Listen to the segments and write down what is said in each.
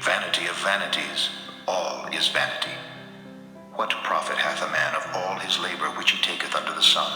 Vanity of vanities, all is vanity. What profit hath a man of all his labor which he taketh under the sun?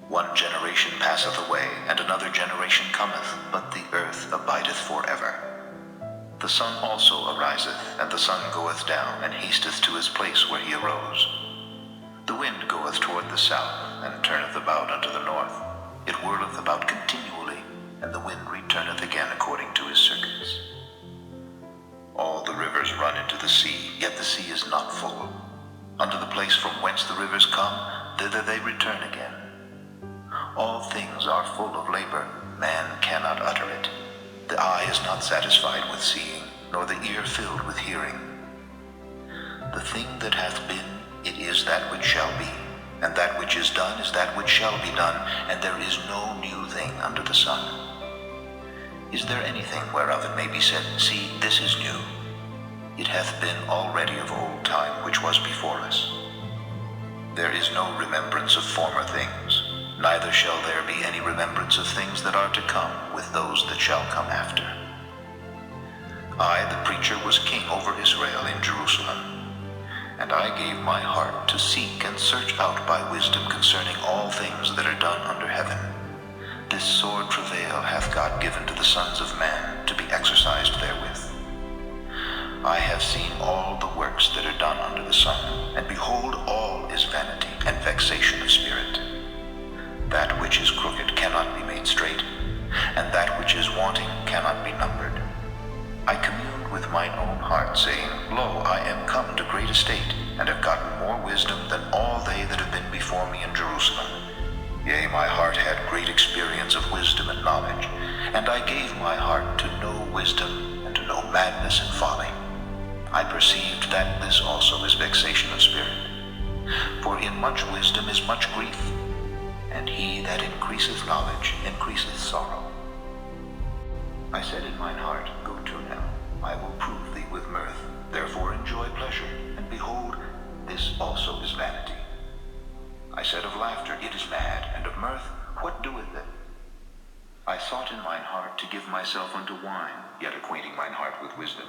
One generation passeth away, and another generation cometh, but the earth abideth forever. The sun also ariseth, and the sun goeth down, and hasteth to his place where he arose. The wind goeth toward the south, and turneth about unto the north. It whirleth about continually, and the wind returneth again according to his circuits. All the rivers run into the sea, yet the sea is not full. Unto the place from whence the rivers come, thither they return again. All things are full of labor, man cannot utter it. The eye is not satisfied with seeing, nor the ear filled with hearing. The thing that hath been, it is that which shall be, and that which is done is that which shall be done, and there is no new thing under the sun. Is there anything whereof it may be said, See, this is new? It hath been already of old time which was before us. There is no remembrance of former things, neither shall there be any remembrance of things that are to come with those that shall come after. I, the preacher, was king over Israel in Jerusalem, and I gave my heart to seek and search out by wisdom concerning all things that are done under heaven. This sore travail hath God given to the sons of man to be exercised therewith. I have seen all the works that are done under the sun, and behold, all is vanity and vexation of spirit. That which is crooked cannot be made straight, and that which is wanting cannot be numbered. I communed with mine own heart, saying, Lo, I am come to great estate, and have gotten more wisdom than all they that have been before me in Jerusalem. Yea, my heart had great experience of wisdom and knowledge, and I gave my heart to know wisdom and to know madness and folly. I perceived that this also is vexation of spirit. For in much wisdom is much grief, and he that increaseth knowledge increaseth sorrow. I said in mine heart, Go to now, I will prove thee with mirth, therefore enjoy pleasure, and behold, this also is vanity. I said of laughter, It is mad, and of mirth, what doeth it? I sought in mine heart to give myself unto wine, yet acquainting mine heart with wisdom,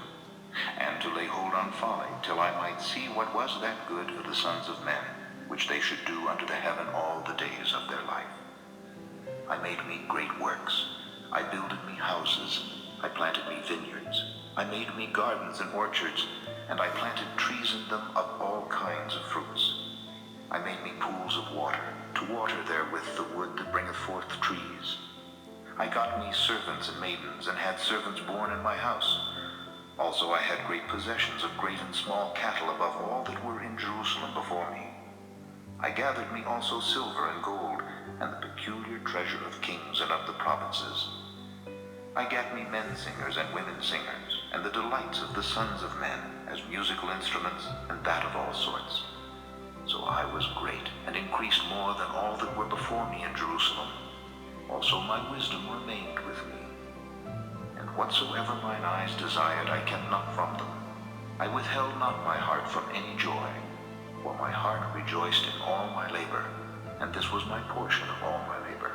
and to lay hold on folly, till I might see what was that good for the sons of men, which they should do unto the heaven all the days of their life. I made me great works, I builded me houses, I planted me vineyards, I made me gardens and orchards, and I planted trees in them of all kinds of fruits. I made me pools of water, to water therewith the wood that bringeth forth trees. I got me servants and maidens, and had servants born in my house. Also I had great possessions of great and small cattle above all that were in Jerusalem before me. I gathered me also silver and gold, and the peculiar treasure of kings and of the provinces. I gat me men singers and women singers, and the delights of the sons of men, as musical instruments, and that of all sorts. So I was great, and increased more than all that were before me in Jerusalem. Also my wisdom remained with me. And whatsoever mine eyes desired I kept not from them. I withheld not my heart from any joy, for my heart rejoiced in all my labor, and this was my portion of all my labor.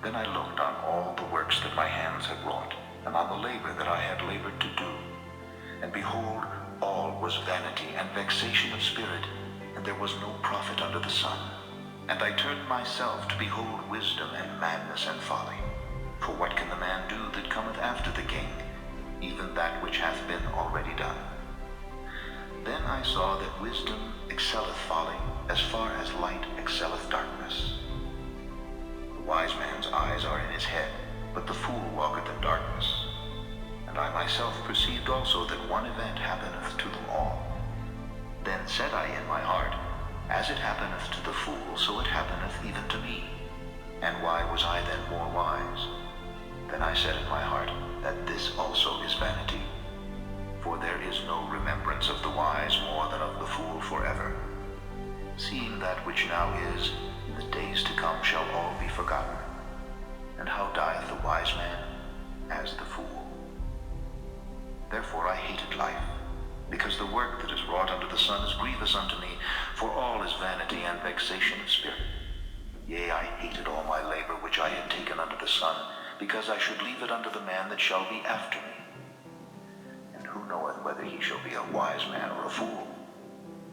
Then I looked on all the works that my hands had wrought, and on the labor that I had labored to do. And behold, all was vanity and vexation of spirit, and there was no profit under the sun. And I turned myself to behold wisdom and madness and folly. For what can the man do that cometh after the king, even that which hath been already done? Then I saw that wisdom excelleth folly, as far as light excelleth darkness. The wise man's eyes are in his head, but the fool walketh in darkness. And I myself perceived also that one event happeneth to them all. Then said I in my heart, As it happeneth to the fool, so it happeneth even to me. And why was I then more wise? Then I said in my heart, that this also is vanity. For there is no remembrance of the wise more than of the fool forever. Seeing that which now is, in the days to come shall all be forgotten. And how dieth the wise man? As the fool. Therefore I hated life, because the work that is wrought under the sun is grievous unto me, for all is vanity and vexation of spirit. Yea, I hated all my labor which I had taken under the sun, because I should leave it unto the man that shall be after me. he shall be a wise man or a fool.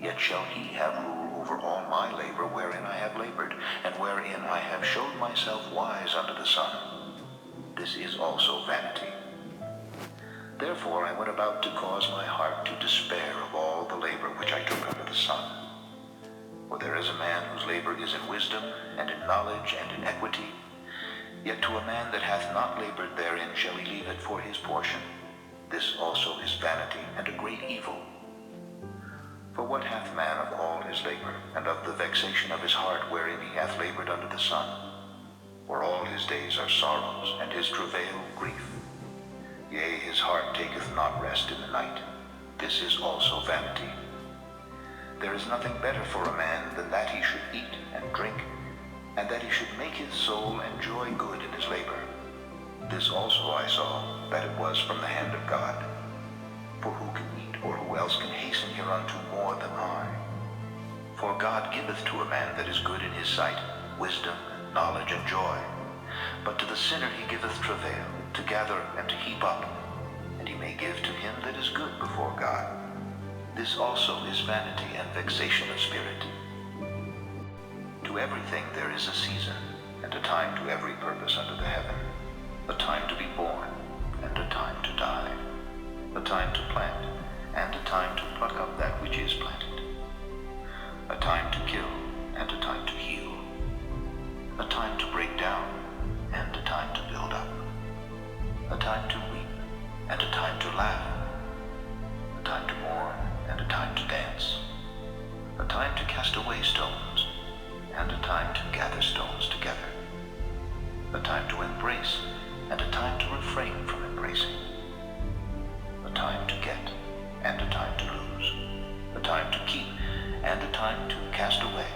Yet shall he have rule over all my labor wherein I have labored, and wherein I have showed myself wise under the sun. This is also vanity. Therefore I went about to cause my heart to despair of all the labor which I took under the sun. For there is a man whose labor is in wisdom, and in knowledge, and in equity. Yet to a man that hath not labored therein shall he leave it for his portion. This also is vanity, and a great evil. For what hath man of all his labor, and of the vexation of his heart wherein he hath labored under the sun? For all his days are sorrows, and his travail grief. Yea, his heart taketh not rest in the night. This is also vanity. There is nothing better for a man than that he should eat and drink, and that he should make his soul enjoy good in his labor. This also I saw, that it was from the hand of God. For who can eat, or who else can hasten hereunto more than I? For God giveth to a man that is good in his sight wisdom, knowledge, and joy. But to the sinner he giveth travail, to gather and to heap up, and he may give to him that is good before God. This also is vanity and vexation of spirit. To everything there is a season, and a time to every purpose under the heaven, a time to be born, and a time to die, a time to plant, and a time to pluck up that which is planted, a time to kill, and a time to heal, a time to break down, and a time to build up, a time to weep, and a time to laugh, a time to mourn, and a time to dance, a time to cast away stones, and a time to gather stones together, a time to embrace, and a time to refrain from embracing, a time to get, and a time to lose, a time to keep, and a time to cast away,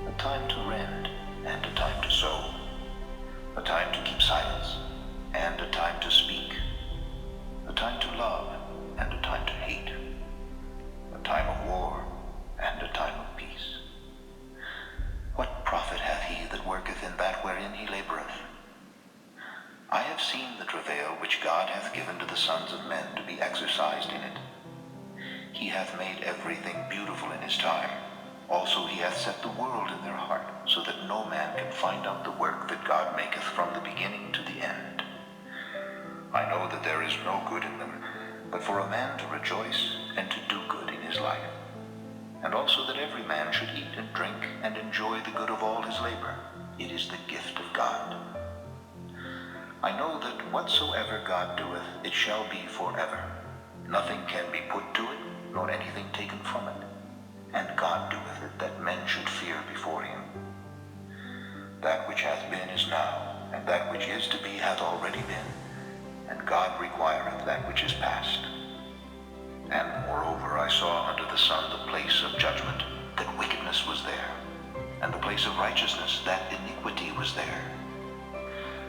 a time to rend, and a time to sow, a time to keep silence, and a time to speak, a time to love, and a time to hate, a time of war, and a time of peace. What profit hath he that worketh in that wherein he laboureth? I have seen the travail which God hath given to the sons of men to be exercised in it. He hath made everything beautiful in his time. Also he hath set the world in their heart, so that no man can find out the work that God maketh from the beginning to the end. I know that there is no good in them, but for a man to rejoice and to do good in his life, and also that every man should eat and drink and enjoy the good of all his labor. It is the gift of God. I know that whatsoever God doeth, it shall be forever. Nothing can be put to it, nor anything taken from it. And God doeth it, that men should fear before him. That which hath been is now, and that which is to be hath already been, and God requireth that which is past. And moreover I saw under the sun the place of judgment, that wickedness was there, and the place of righteousness, that iniquity was there.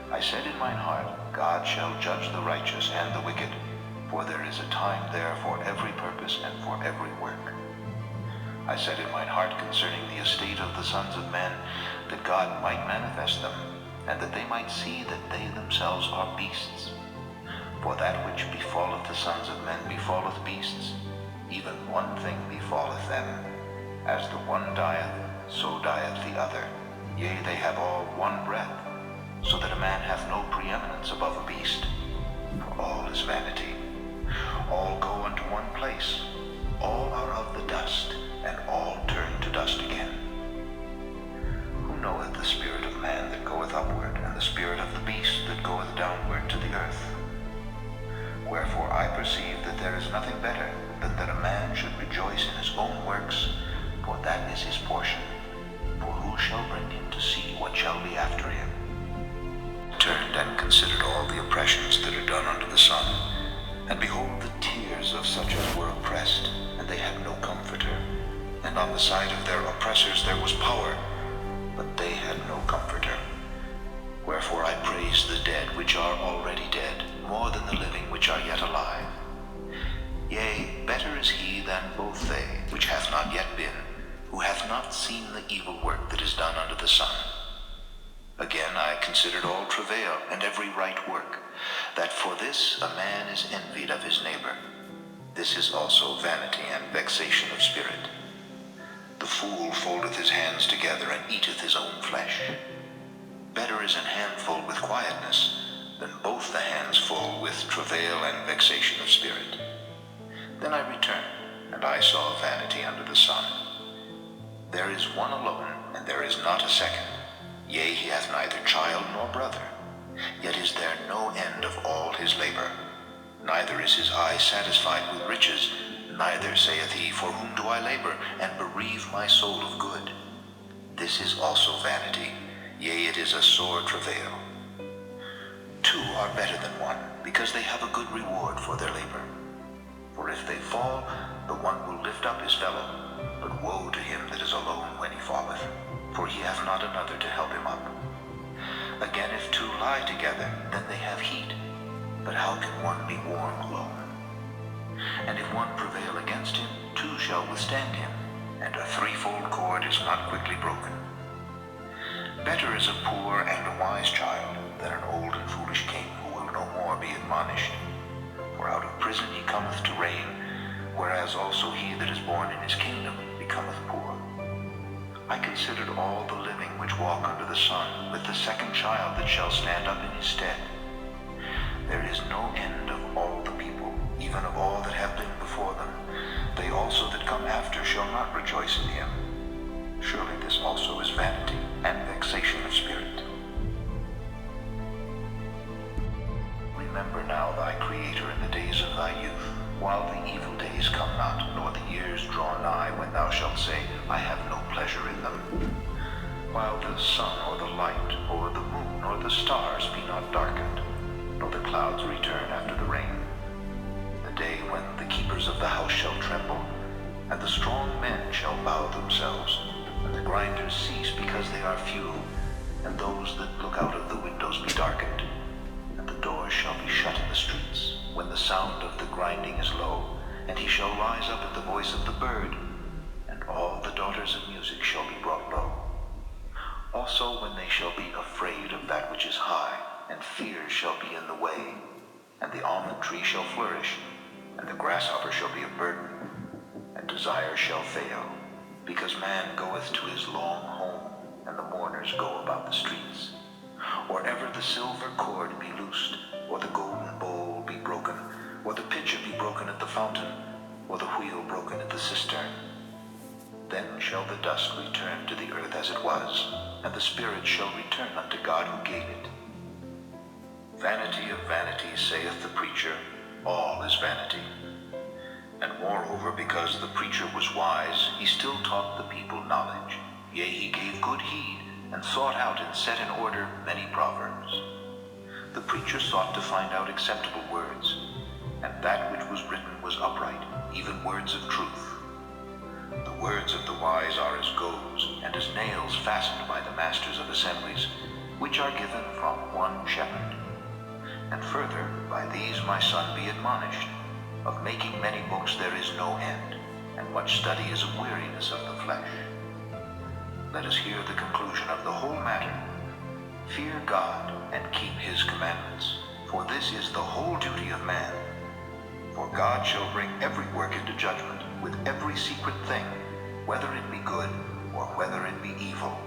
I said in mine heart, God shall judge the righteous and the wicked, for there is a time there for every purpose and for every work. I said in mine heart concerning the estate of the sons of men, that God might manifest them, and that they might see that they themselves are beasts. For that which befalleth the sons of men befalleth beasts, even one thing befalleth them. As the one dieth, so dieth the other. Yea, they have all one breath, so that a man hath no preeminence above a beast. For all is vanity. All go unto one place. All are of the dust, and all turn to dust again. Who knoweth the spirit of man that goeth upward, and the spirit of the beast that goeth downward to the earth? Wherefore I perceive that there is nothing better than that a man should rejoice in his own works, for that is his portion. For who shall bring him to see what shall be after him? Turned and considered all the oppressions that are done under the sun, and behold the tears of such as were oppressed, and they had no comforter. And on the side of their oppressors there was power, but they had no comforter. Wherefore I praise the dead which are already dead, more than the living which are yet alive. Yea, better is he than both they, which hath not yet been, who hath not seen the evil work that is done under the sun. Again I considered all travail and every right work, that for this a man is envied of his neighbor. This is also vanity and vexation of spirit. The fool foldeth his hands together and eateth his own flesh. Better is an handful with quietness than both the hands full with travail and vexation of spirit. Then I returned, and I saw vanity under the sun. There is one alone, and there is not a second. Yea, he hath neither child nor brother. Yet is there no end of all his labor. Neither is his eye satisfied with riches, neither saith he, For whom do I labor, and bereave my soul of good? This is also vanity, yea, it is a sore travail. Two are better than one, because they have a good reward for their labor. For if they fall, the one will lift up his fellow, but woe to him that is alone when he falleth, for he hath not another to help him up. Again, if two lie together, then they have heat, but how can one be warm alone? And if one prevail against him, two shall withstand him, and a threefold cord is not quickly broken. Better is a poor and a wise child than an old and foolish king who will no more be admonished. For out of prison he cometh to reign, whereas also he that is born in his kingdom becometh poor. I considered all the living which walk under the sun, with the second child that shall stand up in his stead. There is no end of all the people, even of all that have been before them. They also that come after shall not rejoice in him. Surely this also is vanity and vexation of spirit. Remember now thy Creator in the days of thy youth, while the evil days come not, nor the years draw nigh, when thou shalt say, I have no pleasure in them. While the sun or the light, or the moon, or the stars be not darkened, nor the clouds return after the rain. The day when the keepers of the house shall tremble, and the strong men shall bow themselves, and the grinders cease because they are few, and those that look out of the windows be darkened, and the doors shall be shut in the streets, when the sound of the grinding is low, and he shall rise up at the voice of the bird, and all the daughters of music shall be brought low. Also when they shall be afraid of that which is high, and fear shall be in the way, and the almond tree shall flourish, and the grasshopper shall be a burden, and desire shall fail, because man goeth to his long home, and the mourners go about the streets. Or ever the silver cord be loosed, or the golden bowl be broken, or the pitcher be broken at the fountain, or the wheel broken at the cistern. Then shall the dust return to the earth as it was, and the spirit shall return unto God who gave it. Vanity of vanities, saith the preacher, all is vanity. And moreover, because the preacher was wise, he still taught the people knowledge. Yea, he gave good heed, and sought out and set in order many proverbs. The preacher sought to find out acceptable words, and that which was written was upright, even words of truth. The words of the wise are as goads, and as nails fastened by the masters of assemblies, which are given from one shepherd. And further, by these, my son, be admonished. Of making many books there is no end, and much study is a weariness of the flesh. Let us hear the conclusion of the whole matter. Fear God, and keep his commandments, for this is the whole duty of man. For God shall bring every work into judgment, with every secret thing, whether it be good or whether it be evil.